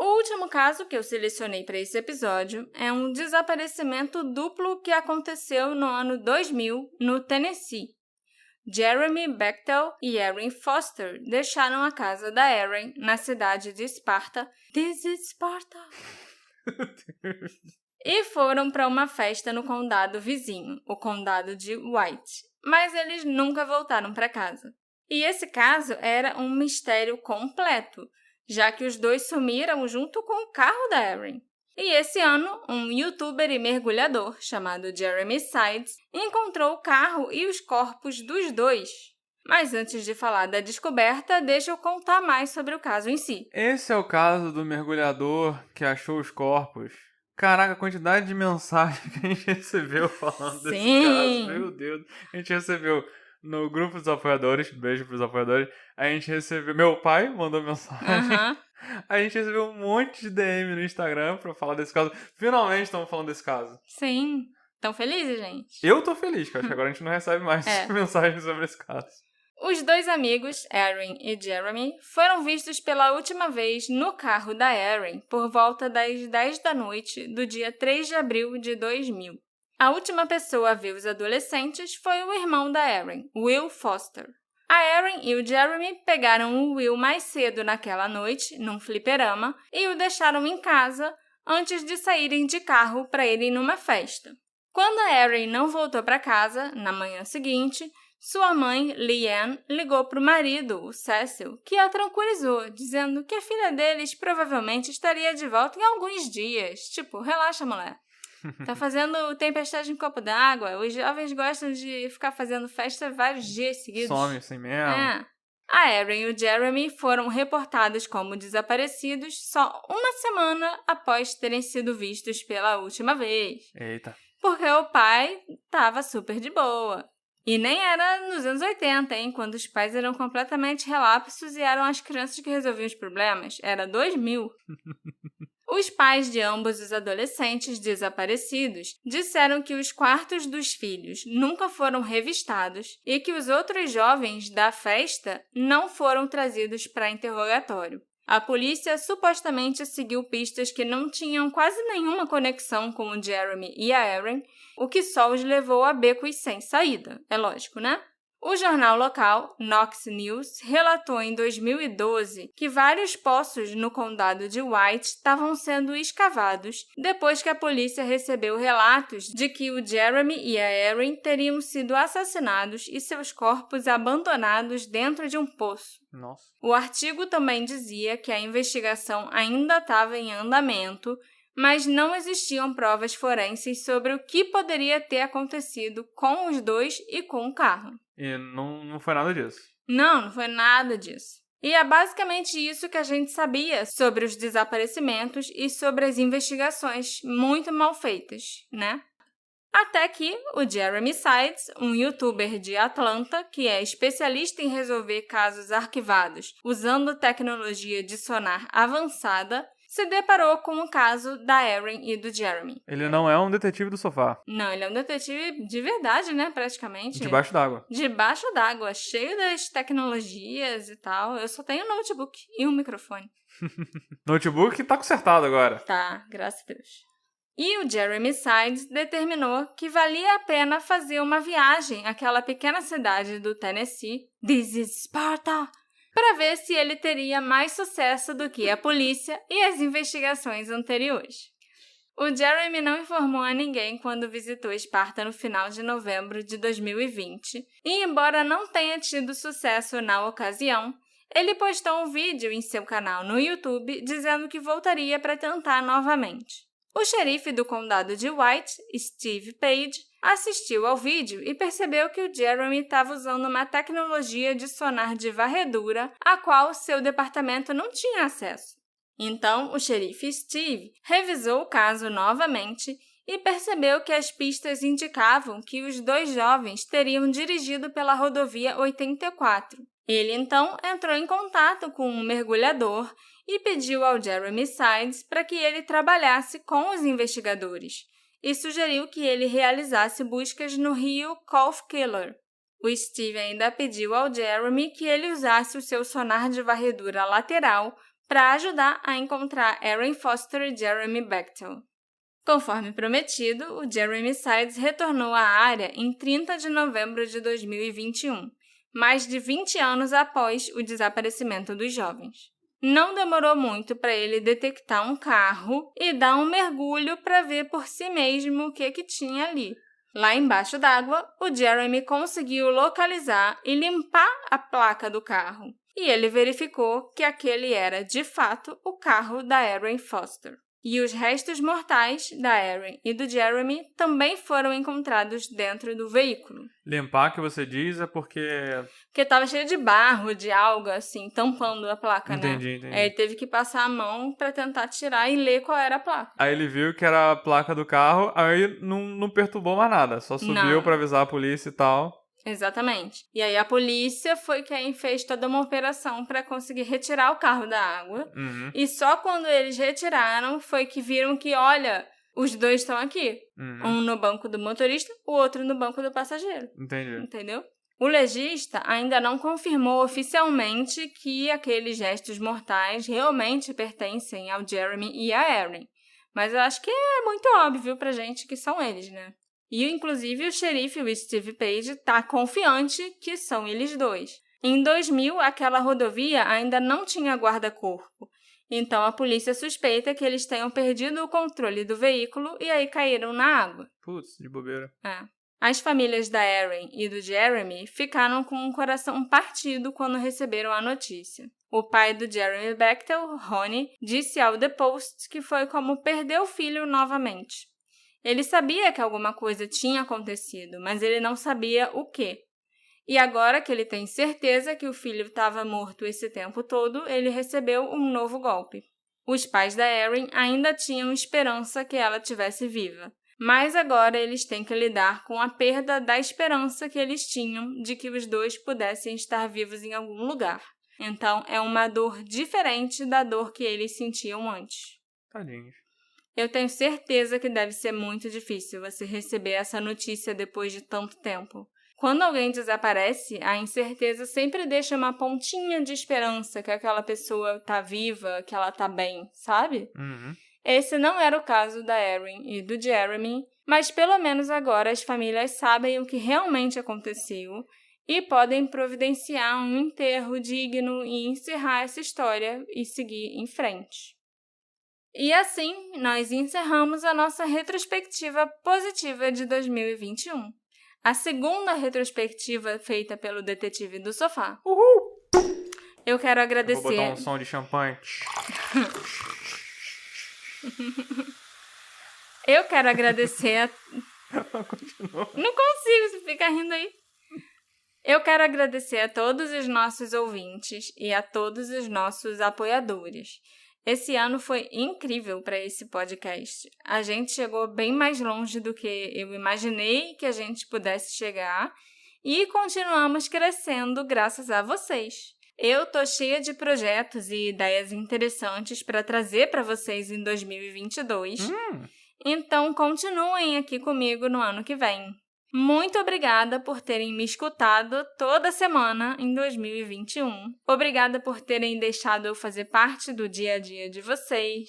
O último caso que eu selecionei para esse episódio é um desaparecimento duplo que aconteceu no ano 2000, no Tennessee. Jeremy Bechtel e Erin Foster deixaram a casa da Erin na cidade de Sparta. This is Sparta! E foram para uma festa no condado vizinho, o condado de White. Mas eles nunca voltaram para casa. E esse caso era um mistério completo, já que os dois sumiram junto com o carro da Erin. E esse ano, um youtuber e mergulhador chamado Jeremy Sides encontrou o carro e os corpos dos dois. Mas antes de falar da descoberta, deixa eu contar mais sobre o caso em si. Esse é o caso do mergulhador que achou os corpos. Caraca, a quantidade de mensagens que a gente recebeu falando desse caso, meu Deus. A gente recebeu no grupo dos apoiadores, beijo pros apoiadores, a gente recebeu, meu pai mandou mensagem, a gente recebeu um monte de DM no Instagram pra falar desse caso. Finalmente estamos falando desse caso. Sim. Tão felizes, gente? Eu tô feliz, porque acho que agora a gente não recebe mais mensagens sobre esse caso. Os dois amigos, Erin e Jeremy, foram vistos pela última vez no carro da Erin por volta das 10 da noite do dia 3 de abril de 2000. A última pessoa a ver os adolescentes foi o irmão da Erin, Will Foster. A Erin e o Jeremy pegaram o Will mais cedo naquela noite, num fliperama, e o deixaram em casa antes de saírem de carro para irem numa festa. Quando a Erin não voltou para casa, na manhã seguinte, sua mãe, Leanne, ligou para o marido, o Cecil, que a tranquilizou, dizendo que a filha deles provavelmente estaria de volta em alguns dias. Tipo, relaxa, mulher. Tá fazendo tempestade em copo d'água. Os jovens gostam de ficar fazendo festa vários dias seguidos. Some assim mesmo. É. A Erin e o Jeremy foram reportados como desaparecidos só uma semana após terem sido vistos pela última vez. Eita. Porque o pai tava super de boa. E nem era nos anos 80, hein? Quando os pais eram completamente relapsos e eram as crianças que resolviam os problemas. Era 2000. Os pais de ambos os adolescentes desaparecidos disseram que os quartos dos filhos nunca foram revistados e que os outros jovens da festa não foram trazidos para interrogatório. A polícia supostamente seguiu pistas que não tinham quase nenhuma conexão com o Jeremy e a Erin, o que só os levou a becos sem saída. É lógico, né? O jornal local, Knox News, relatou em 2012 que vários poços no condado de White estavam sendo escavados depois que a polícia recebeu relatos de que o Jeremy e a Erin teriam sido assassinados e seus corpos abandonados dentro de um poço. Nossa. O artigo também dizia que a investigação ainda estava em andamento, mas não existiam provas forenses sobre o que poderia ter acontecido com os dois e com o carro. E não foi nada disso. Não foi nada disso. E é basicamente isso que a gente sabia sobre os desaparecimentos e sobre as investigações muito mal feitas, né? Até que o Jeremy Sides, um youtuber de Atlanta, que é especialista em resolver casos arquivados usando tecnologia de sonar avançada, se deparou com o caso da Erin e do Jeremy. Ele não é um detetive do sofá. Não, ele é um detetive de verdade, né, praticamente. Debaixo d'água. Debaixo d'água, cheio das tecnologias e tal. Eu só tenho um notebook e um microfone. Notebook tá consertado agora. Tá, graças a Deus. E o Jeremy Sides determinou que valia a pena fazer uma viagem àquela pequena cidade do Tennessee, This is Sparta, para ver se ele teria mais sucesso do que a polícia e as investigações anteriores. O Jeremy não informou a ninguém quando visitou Esparta no final de novembro de 2020, e embora não tenha tido sucesso na ocasião, ele postou um vídeo em seu canal no YouTube dizendo que voltaria para tentar novamente. O xerife do condado de White, Steve Page, assistiu ao vídeo e percebeu que o Jeremy estava usando uma tecnologia de sonar de varredura a qual seu departamento não tinha acesso. Então, o xerife Steve revisou o caso novamente e percebeu que as pistas indicavam que os dois jovens teriam dirigido pela rodovia 84. Ele, então, entrou em contato com um mergulhador e pediu ao Jeremy Sides para que ele trabalhasse com os investigadores e sugeriu que ele realizasse buscas no rio Calfkiller. O Steve ainda pediu ao Jeremy que ele usasse o seu sonar de varredura lateral para ajudar a encontrar Erin Foster e Jeremy Bechtel. Conforme prometido, o Jeremy Sides retornou à área em 30 de novembro de 2021, mais de 20 anos após o desaparecimento dos jovens. Não demorou muito para ele detectar um carro e dar um mergulho para ver por si mesmo o que tinha ali. Lá embaixo d'água, o Jeremy conseguiu localizar e limpar a placa do carro, e ele verificou que aquele era, de fato, o carro da Erin Foster. E os restos mortais da Erin e do Jeremy também foram encontrados dentro do veículo. Limpar, que você diz, é porque estava cheio de barro, de alga, assim, tampando a placa, Entendi. Aí ele teve que passar a mão para tentar tirar e ler qual era a placa. Aí ele viu que era a placa do carro, aí não perturbou mais nada. Só subiu pra avisar a polícia e tal. Exatamente. E aí a polícia foi quem fez toda uma operação para conseguir retirar o carro da água. Uhum. E só quando eles retiraram foi que viram que, olha, os dois estão aqui. Uhum. Um no banco do motorista, o outro no banco do passageiro. Entendi. Entendeu? O legista ainda não confirmou oficialmente que aqueles gestos mortais realmente pertencem ao Jeremy e à Erin. Mas eu acho que é muito óbvio pra gente que são eles, né? E, inclusive, o xerife, o Steve Page, está confiante que são eles dois. Em 2000, aquela rodovia ainda não tinha guarda-corpo. Então, a polícia suspeita que eles tenham perdido o controle do veículo e aí caíram na água. Putz, de bobeira. As famílias da Erin e do Jeremy ficaram com o coração partido quando receberam a notícia. O pai do Jeremy Bechtel, Ronnie, disse ao The Post que foi como perder o filho novamente. Ele sabia que alguma coisa tinha acontecido, mas ele não sabia o quê. E agora que ele tem certeza que o filho estava morto esse tempo todo, ele recebeu um novo golpe. Os pais da Erin ainda tinham esperança que ela estivesse viva, mas agora eles têm que lidar com a perda da esperança que eles tinham de que os dois pudessem estar vivos em algum lugar. Então, é uma dor diferente da dor que eles sentiam antes. Tadinhos. Eu tenho certeza que deve ser muito difícil você receber essa notícia depois de tanto tempo. Quando alguém desaparece, a incerteza sempre deixa uma pontinha de esperança que aquela pessoa tá viva, que ela tá bem, sabe? Uhum. Esse não era o caso da Erin e do Jeremy, mas pelo menos agora as famílias sabem o que realmente aconteceu e podem providenciar um enterro digno e encerrar essa história e seguir em frente. E assim, nós encerramos a nossa retrospectiva positiva de 2021. A segunda retrospectiva feita pelo Detetive do Sofá. Uhul! Eu quero agradecer... Eu vou botar um som de champanhe. Eu quero agradecer Continua. Não consigo, você fica rindo aí. Eu quero agradecer a todos os nossos ouvintes e a todos os nossos apoiadores. Esse ano foi incrível para esse podcast. A gente chegou bem mais longe do que eu imaginei que a gente pudesse chegar e continuamos crescendo graças a vocês. Eu tô cheia de projetos e ideias interessantes para trazer para vocês em 2022. Então, continuem aqui comigo no ano que vem. Muito obrigada por terem me escutado toda semana em 2021. Obrigada por terem deixado eu fazer parte do dia a dia de vocês.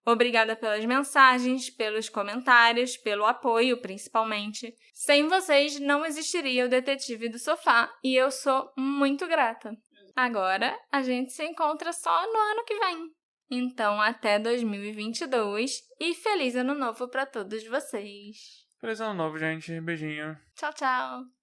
Obrigada pelas mensagens, pelos comentários, pelo apoio, principalmente. Sem vocês, não existiria o Detetive do Sofá e eu sou muito grata. Agora, a gente se encontra só no ano que vem. Então, até 2022 e feliz ano novo para todos vocês. Feliz ano novo, gente. Beijinho. Tchau, tchau!